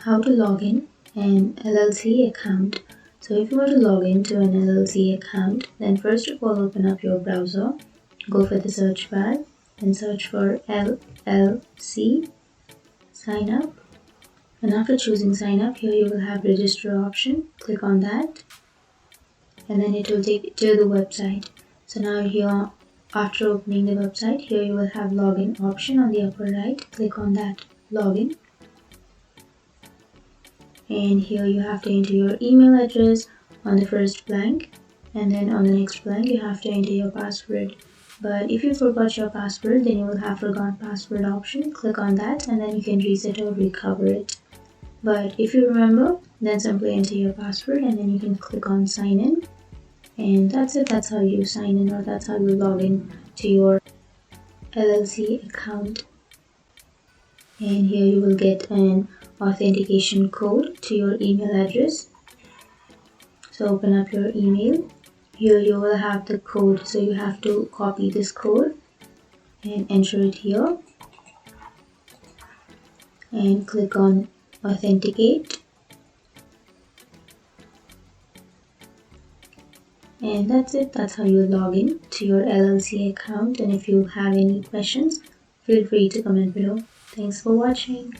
how to log in an LLC account. So if you want to log into an LLC account, then first of all open up your browser, go for the search bar and search for LLC, sign up. And after choosing sign up, here you will have register option, click on that and then it will take you to the website. So now here, after opening the website, here you will have login option on the upper right, click on that login. And here you have to enter your email address on the first blank, and then on the next blank you have to enter your password. But if you forgot your password, then you will have forgot password option, click on that and then you can reset or recover it. But if you remember, then simply enter your password and then you can click on sign in, and that's it. That's how you sign in, or that's how you log in to your LLC account. And here you will get an authentication code to your email address. So open up your email. Here you will have the code, so you have to copy this code and enter it here and click on authenticate. And that's it. That's how you log in to your LLC account. And if you have any questions, feel free to comment below. Thanks for watching.